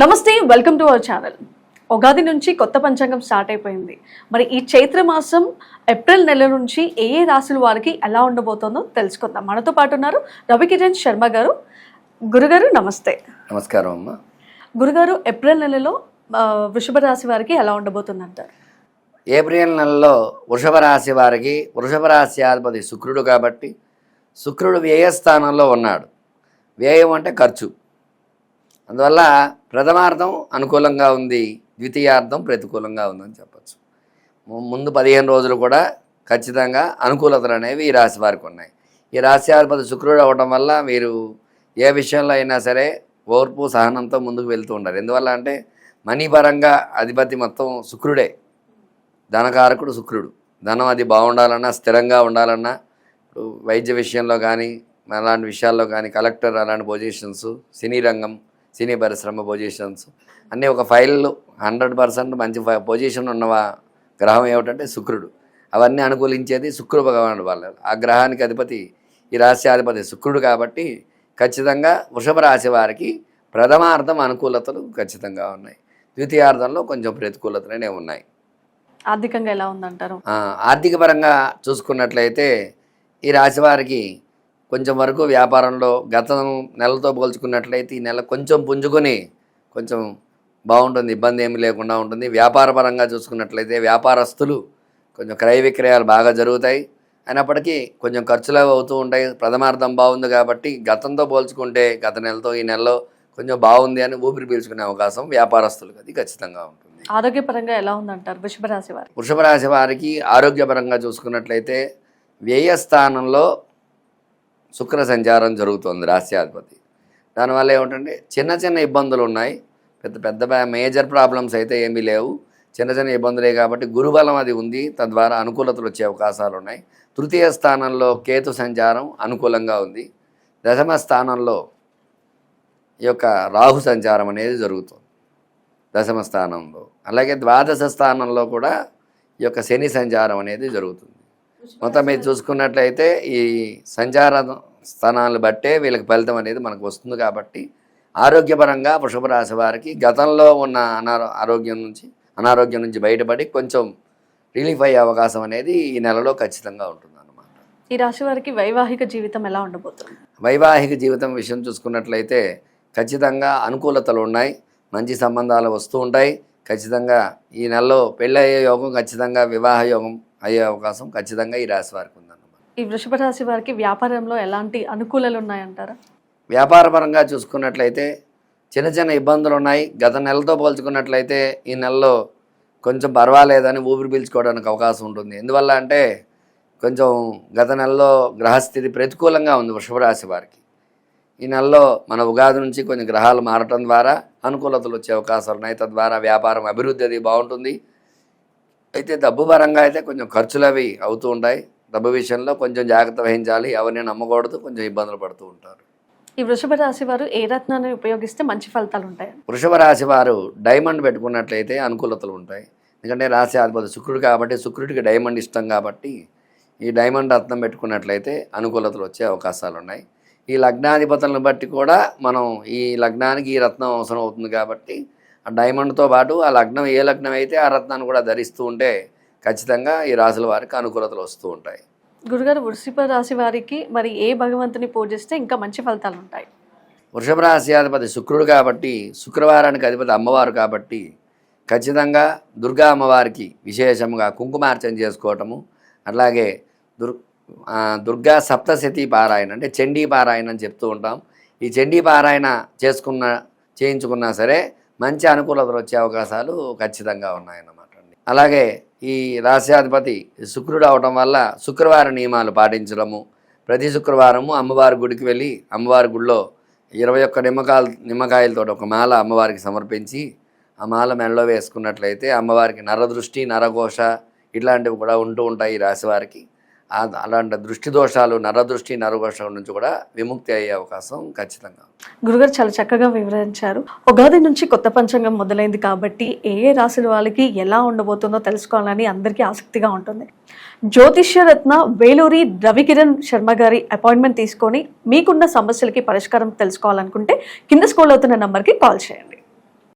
నమస్తే, welcome to our channel. Ugadi నుంచి కొత్త పంచాంగం స్టార్ట్ అయిపోయింది. మరి ఈ చైత్ర మాసం ఏప్రిల్ నెల నుంచి ఏ ఏ రాశుల వారికి ఎలా ఉండబోతుందో తెలుసుకుందాం. మనతో పాటు ఉన్నారు రవికిరణ్ శర్మ గారు. గురుగారు నమస్తే. నమస్కారం అమ్మా. గురుగారు, ఏప్రిల్ నెలలో వృషభ రాశి వారికి ఎలా ఉండబోతుంది అంటారు? ఏప్రిల్ నెలలో వృషభ రాశి వారికి వృషభ రాశి అధిపతి శుక్రుడు కాబట్టి శుక్రుడు వ్యయస్థానంలో ఉన్నాడు. వ్యయం అంటే ఖర్చు. అందువల్ల ప్రథమార్థం అనుకూలంగా ఉంది, ద్వితీయార్థం ప్రతికూలంగా ఉందని చెప్పచ్చు. ముందు 15 రోజులు కూడా ఖచ్చితంగా అనుకూలతలు అనేవి ఈ రాశి వారికి ఉన్నాయి. ఈ రాశ్యాధిపతి శుక్రుడు అవ్వడం వల్ల మీరు ఏ విషయంలో అయినా సరే ఓర్పు సహనంతో ముందుకు వెళ్తూ ఉంటారు. ఎందువల్ల అంటే మనీ పరంగా అధిపతి మొత్తం శుక్రుడే, ధనకారకుడు శుక్రుడు. ధనం అది బాగుండాలన్నా, స్థిరంగా ఉండాలన్నా, ఇప్పుడు వైద్య విషయంలో కానీ అలాంటి విషయాల్లో కానీ, కలెక్టర్ అలాంటి పొజిషన్స్, సినీ రంగం, సినీ పరిశ్రమ పొజిషన్స్ అన్నీ ఒక ఫైల్లో 100% మంచి పొజిషన్ ఉన్న గ్రహం ఏమిటంటే శుక్రుడు. అవన్నీ అనుకూలించేది శుక్ర భగవానుడు వాళ్ళ. ఆ గ్రహానికి అధిపతి ఈ రాశ్యాధిపతి శుక్రుడు కాబట్టి ఖచ్చితంగా వృషభ రాశి వారికి ప్రథమార్థం అనుకూలతలు ఖచ్చితంగా ఉన్నాయి, ద్వితీయార్థంలో కొంచెం ప్రతికూలతలనే ఉన్నాయి. ఆర్థికంగా ఎలా ఉందంటారు? ఆర్థిక పరంగా చూసుకున్నట్లయితే ఈ రాశి వారికి కొంచెం వరకు వ్యాపారంలో గత నెలతో పోల్చుకున్నట్లయితే ఈ నెల కొంచెం పుంజుకొని కొంచెం బాగుంటుంది, ఇబ్బంది ఏమీ లేకుండా ఉంటుంది. వ్యాపార పరంగా చూసుకున్నట్లయితే వ్యాపారస్తులు కొంచెం క్రయ విక్రయాలు బాగా జరుగుతాయి. అయినప్పటికీ కొంచెం ఖర్చులు అవుతూ ఉంటాయి. ప్రథమార్థం బాగుంది కాబట్టి గతంతో పోల్చుకుంటే గత నెలతో ఈ నెలలో కొంచెం బాగుంది అని ఊపిరి పీల్చుకునే అవకాశం వ్యాపారస్తులకు అది ఖచ్చితంగా ఉంటుంది. ఆరోగ్యపరంగా ఎలా ఉందంటారు వృషభ రాశి వారికి? వృషభ రాశి వారికి ఆరోగ్యపరంగా చూసుకున్నట్లయితే వ్యయస్థానంలో శుక్ర సంచారం జరుగుతుంది రాశ్యాధిపతి. దానివల్ల ఏమిటంటే చిన్న చిన్న ఇబ్బందులు ఉన్నాయి, పెద్ద పెద్ద మేజర్ ప్రాబ్లమ్స్ అయితే ఏమీ లేవు, చిన్న చిన్న ఇబ్బందులే కాబట్టి గురుబలం అది ఉంది, తద్వారా అనుకూలతలు వచ్చే అవకాశాలు ఉన్నాయి. తృతీయ స్థానంలో కేతు సంచారం అనుకూలంగా ఉంది. దశమ స్థానంలో ఈ యొక్క రాహు సంచారం అనేది జరుగుతుంది దశమ స్థానంలో. అలాగే ద్వాదశ స్థానంలో కూడా ఈ యొక్క శని సంచారం అనేది జరుగుతుంది. మొత్తం మీరు చూసుకున్నట్లయితే ఈ సంచార స్థానాలను బట్టే వీళ్ళకి ఫలితం అనేది మనకు వస్తుంది. కాబట్టి ఆరోగ్యపరంగా వృషభ రాశి వారికి గతంలో ఉన్న అనారోగ్యం నుంచి బయటపడి కొంచెం రిలీఫ్ అయ్యే అవకాశం అనేది ఈ నెలలో ఖచ్చితంగా ఉంటుంది అన్నమాట. ఈ రాశి వారికి వైవాహిక జీవితం ఎలా ఉండబోతుంది? వైవాహిక జీవితం విషయం చూసుకున్నట్లయితే ఖచ్చితంగా అనుకూలతలు ఉన్నాయి, మంచి సంబంధాలు వస్తూ ఉంటాయి. ఖచ్చితంగా ఈ నెలలో పెళ్ళయ్యే యోగం, ఖచ్చితంగా వివాహ యోగం అయ్యే అవకాశం ఖచ్చితంగా ఈ రాశి వారికి ఉందన్నమాట. ఈ వృషభ రాశి వారికి వ్యాపారంలో ఎలాంటి అనుకూలాలు ఉన్నాయంటారా? వ్యాపార పరంగా చూసుకున్నట్లయితే చిన్న చిన్న ఇబ్బందులు ఉన్నాయి. గత నెలతో పోల్చుకున్నట్లయితే ఈ నెలలో కొంచెం పర్వాలేదని ఊపిరి పీల్చుకోవడానికి అవకాశం ఉంటుంది. ఎందువల్ల అంటే కొంచెం గత నెలలో గ్రహస్థితి ప్రతికూలంగా ఉంది వృషభ రాశి వారికి. ఈ నెలలో మన ఉగాది నుంచి కొన్ని గ్రహాలు మారటం ద్వారా అనుకూలతలు వచ్చే అవకాశాలు ఉన్నాయి. తద్వారా వ్యాపారం అభివృద్ధి అది బాగుంటుంది. అయితే డబ్బు పరంగా అయితే కొంచెం ఖర్చులు అవి అవుతూ ఉంటాయి. డబ్బు విషయంలో కొంచెం జాగ్రత్త వహించాలి, ఎవరిని నమ్మకూడదు, కొంచెం ఇబ్బందులు పడుతూ ఉంటారు. ఈ వృషభ రాశి వారు ఏ రత్నాన్ని ఉపయోగిస్తే మంచి ఫలితాలు ఉంటాయి? వృషభ రాశి వారు డైమండ్ పెట్టుకున్నట్లయితే అనుకూలతలు ఉంటాయి. ఎందుకంటే రాశి అధిపతి శుక్రుడు కాబట్టి శుక్రుడికి డైమండ్ ఇష్టం కాబట్టి ఈ డైమండ్ రత్నం పెట్టుకున్నట్లయితే అనుకూలతలు వచ్చే అవకాశాలు ఉన్నాయి. ఈ లగ్నాధిపతులను బట్టి కూడా మనం ఈ లగ్నానికి ఈ రత్నం అవసరం అవుతుంది కాబట్టి ఆ డైమండ్తో పాటు ఆ లగ్నం ఏ లగ్నం అయితే ఆ రత్నాన్ని కూడా ధరిస్తూ ఉంటే ఖచ్చితంగా ఈ రాశుల వారికి అనుకూలతలు వస్తూ ఉంటాయి. గురుగారు, వృషభ రాశి వారికి మరి ఏ భగవంతుని పూజిస్తే ఇంకా మంచి ఫలితాలు ఉంటాయి? వృషభ రాశి అధిపతి శుక్రుడు కాబట్టి శుక్రవారానికి అధిపతి అమ్మవారు కాబట్టి ఖచ్చితంగా దుర్గా అమ్మవారికి విశేషంగా కుంకుమార్చన చేసుకోవటము, అట్లాగే దుర్గా సప్తశతి పారాయణ అంటే చండీ పారాయణ అని చెప్తూ ఉంటాం. ఈ చండీ పారాయణ చేయించుకున్నా సరే మంచి అనుకూలతలు వచ్చే అవకాశాలు ఖచ్చితంగా ఉన్నాయన్నమాట. అలాగే ఈ రాశ్యాధిపతి శుక్రుడు అవడం వల్ల శుక్రవార నియమాలు పాటించడము, ప్రతి శుక్రవారము అమ్మవారి గుడికి వెళ్ళి అమ్మవారి గుడిలో 21 నిమ్మకాయలతో ఒక మాల అమ్మవారికి సమర్పించి ఆ మాల మెడలో వేసుకున్నట్లయితే అమ్మవారికి నరదృష్టి, నరఘోష ఇట్లాంటివి కూడా ఉంటూ ఉంటాయి. ఈ రాశి వారికి అలాంటి దృష్టి దోషాలు, నరదృష్టి, నరఘోష నుంచి కూడా విముక్తి అయ్యే అవకాశం ఖచ్చితంగా. గురుగారు చాలా చక్కగా వివరించారు. ఉగాది నుంచి కొత్త పంచాంగం మొదలైంది కాబట్టి ఏ ఏ రాశుల వాళ్ళకి ఎలా ఉండబోతుందో తెలుసుకోవాలని అందరికీ ఆసక్తిగా ఉంటుంది. జ్యోతిష్య రత్న వేలూరి రవికిరణ్ శర్మ గారి అపాయింట్మెంట్ తీసుకొని మీకున్న సమస్యలకి పరిష్కారం తెలుసుకోవాలనుకుంటే కింద స్క్రోల్ అవుతున్న నంబర్కి కాల్ చేయండి.